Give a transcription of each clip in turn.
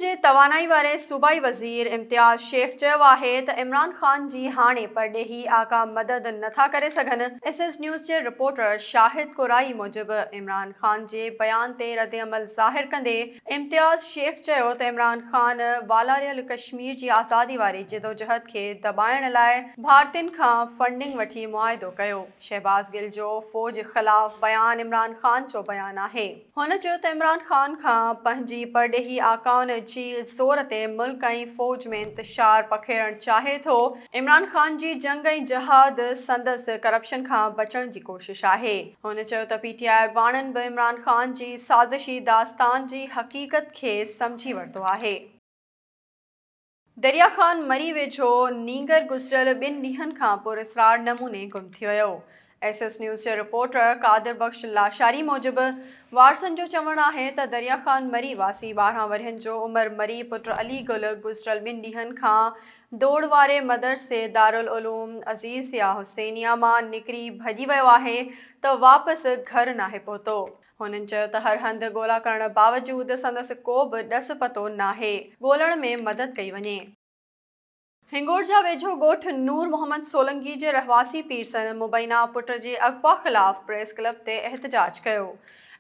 जे तवानाई वारे सूबाई वज़ीर इम्तियाज़ शेख चयो आहे त इमरान ख़ान जी हाणे परॾेही आका मदद नथा करे सघनि। एसएस न्यूज़ जे रिपोर्टर शाहिद कुराई मूजिबि इमरान ख़ान जे बयान ते रद्दअमल ज़ाहिर कंदे इम्तियाज़ शेख चयो त इमरान ख़ान वालारियल कश्मीर जी आज़ादी वारी जिदोजहद खे दॿाइण लाइ भारतीयुनि खां फंडिंग वठी मुआहिदो कयो। शहबाज़ गिल जो फ़ौज ख़िलाफ़ बयान इमरान ख़ान जो बयान आहे। हुन चयो त इमरान ख़ान खां पंहिंजी परॾेही आकाउन जी ज़ोर ते मुल्क ऐं फ़ौज में इंतशार पखेड़णु चाहे थो। इमरान ख़ान जी जंग ऐं जहाद संदसि करप्शन खां बचण जी कोशिश आहे। हुन चयो त पीटीआई अॻवाननि बि इमरान ख़ान जी साज़िशी दास्तान जी हक़ीक़त खे सम्झी वरितो आहे। दरिया ख़ान मरी वेझो नींगर गुज़िरियल 2 ॾींहनि खां पुरस्रार नमूने गुम थी वियो। एसएस न्यूज़ जे रिपोर्टर कादिर बख्श लाशारी मूजिबि वारसनि जो चवणु आहे त दरिया ख़ान मरी वासी 12 वरियनि जो उमर मरी पुट अली गुल गुज़िरियल 2 ॾींहनि खां दौड़ वारे मदरसे दारुल उलूम अज़ीज़ या हुसैनिया मां निकिरी भॼी वियो आहे त वापसि घर नाहे पहुतो। हुननि चयो त हर हंधि ॻोल्हा करण बावजूदि संदसि को बि ॾस पतो नाहे ॻोल्हण में मदद कई वञे। हिंगोरजा वेझो ॻोठ नूर मोहम्मद सोलंकी जे रहवासी पीरसन मुबैना पुट जे अगवा ख़िलाफ़ प्रेस क्लब ते एहतजाज कयो।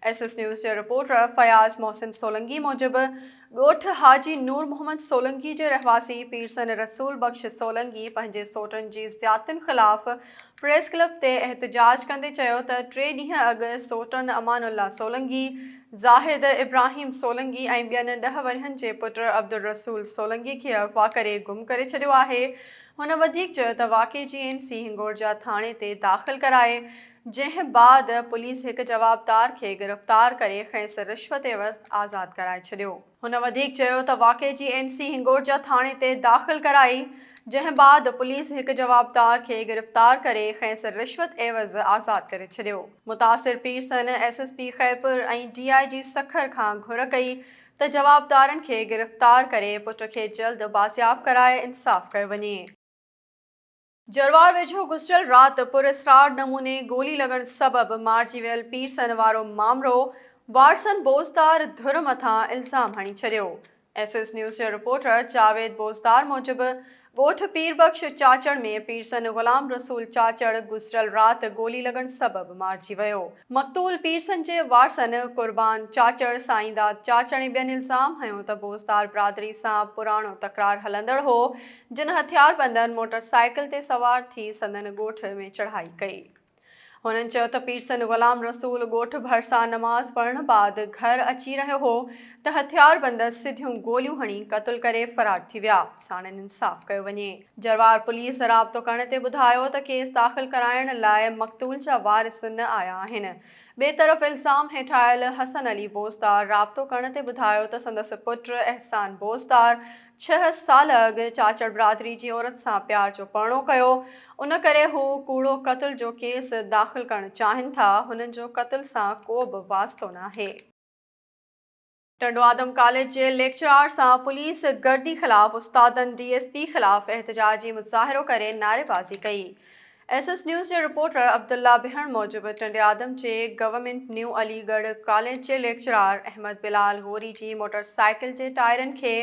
एसएस न्यूज़ जे रिपोर्टर फयाज़ मोहसिन सोलंकी मूजिबि ॻोठ हाजी नूर मोहम्मद सोलंकी जे रहवासी पीरसन रसूल बख्श सोलंकी पंहिंजे सोटनि जी ज़ियादतियुनि ख़िलाफ़ प्रेस क्लब ते एहतजाज कंदे चयो त 3 ॾींहं अॻु सोटन अमानुल्ला सोलंकी, ज़ाहिद इब्राहिम सोलंकी ऐं ॿियनि 10 वरियनि जे पुट अब्दुल रसूल सोलंकी खे अगवा करे गुम करे छॾियो आहे। हुन वधीक चयो त वाक़े जी एनसी हिंगोरजा थाणे ते दाख़िल कराए, जंहिं बाद पुलिस हिकु जवाबदार खे गिरफ़्तार करे खेसि रिश्वत एवज़ आज़ादु कराए छॾियो। हुन वधीक चयो त वाक़े जी एनसी हिंगोरजा थाणे ते दाख़िल कराई, जंहिं बाद पुलिस हिकु जवाबदार खे गिरफ़्तार करे खेसि रिश्वत एवज़ आज़ादु करे छॾियो। मुतासिर पीरसन एसएसपी खैबर ऐं डीआईजी सखर खां घुर कई त जवाबदारनि खे गिरफ़्तार करे पुट खे जल्द बाज़ियाब कराए इंसाफ़ कयो वञे। जरवार वेझो गुज़िरियल राति पुरस्रार नमूने गोली लॻण सबबि मारिजी वियल पीरसन वारो मामिलो वारसन बोज़दार धुर मथां इल्ज़ाम हणी छॾियो। एसएस न्यूज़ जे रिपोर्टर जावेद बोज़दार मूजिबि ॻोठ पीरबख्श चाचड़ में पीरसन ग़ुलाम रसूल चाचड़ गुज़िरियल राति गोली लॻण सबबि मारिजी वियो। मक़तूल पीरसन जे वारसनि क़ुर्बान चाचड़, साईंदाद चाचड़ ऐं ॿियनि इल्ज़ाम हयो त बोज़दार बिरादरी सां पुराणो तकरार हलंदड़ हो, जिन हथियारबंदनि मोटरसाइकिल ते सवार थी संदनि ॻोठ में चढ़ाई कई। हुननि चयो त पीरसन ग़ुलाम रसूल ॻोठ भरिसां नमाज़ पढ़ण बाद घर अची रहियो हो त हथियारबंद सिधियूं गोलियूं हणी क़त्ल करे फ़रार थी विया। साणनि इंसाफ़ कयो वञे। जरवार पुलिस राब्तो करण ते ॿुधायो त केस दाख़िल कराइण लाइ मक़तूल जा वारिस न आया आहिनि। ॿिए तरफ़ इल्ज़ाम हेठि आयल हसन अली बोज़दार राब्तो करण ते ॿुधायो त संदसि पुट अहसान बोज़दार 6 साल अॻु चाचड़ बिरादरी जी औरत सां प्यार जो परिणो कयो, उन करे हू कूड़ो क़त्ल जो केस दाख़िल करणु चाहिनि था। हुननि जो क़त्ल सां को बि वास्तो नाहे। टंडो आदम कॉलेज जे लेक्चरार सां पुलिस गर्दी ख़िलाफ़ उस्तादनि डीएसपी ख़िलाफ़ एहतजाजी मुज़ाहिरो करे नारेबाज़ी कई। एसएस न्यूज़ जे रिपोर्टर अब्दुल्ला बिहण मूजिबि टंडे आदम जे गवर्नमेंट न्यू अलीगढ़ कॉलेज जे लेक्चरार अहमद बिलाल गोरी जी मोटरसाइकिल जे टायरनि खे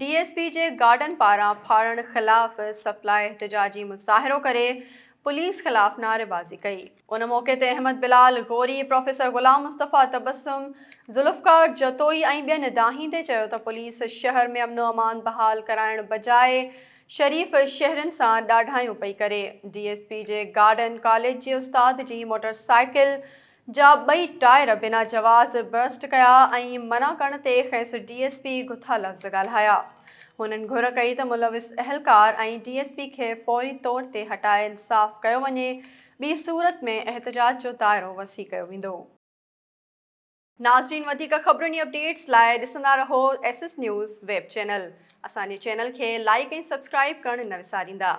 डीएसपी जे गार्डन पारां फाड़ण ख़िलाफ़ सप्लाई एहतजाजी मुज़ाहिरो करे पुलिस ख़िलाफ़ नारेबाज़ी कई। उन मौक़े ते अहमद बिलाल गोरी, प्रोफेसर ग़ुलाम मुस्तफ़ा तबस्सुम, ज़ुल्फ़कार जतोई ऐं ॿियनि दाहीं ते चयो त पुलिस शहर में अमनो अमान बहाल कराइण बजाए शरीफ़ शहरनि सां ॾाढायूं पई करे। डीएसपी जे गार्डन कॉलेज जे उस्ताद जी मोटरसाइकिल जा 2 टायर बिना जवाज़ बर्स्ट कया ऐं मना करण ते खेसि डीएसपी गुथा लफ़्ज़ ॻाल्हाया। हुननि घुर कई त मुलविस अहलकार ऐं डीएसपी खे फ़ौरी तौर ते हटाए इंसाफ़ कयो वञे, ॿी सूरत में एहतजाज जो दाइरो वसी कयो वेंदो। नाज़रीन, वधीक ख़बरुनि ऐं अपडेट्स लाइ ॾिसंदा रहो एसएस न्यूज़ वेब चैनल। असांजे चैनल खे लाइक ऐं सब्सक्राइब करणु न विसारींदा।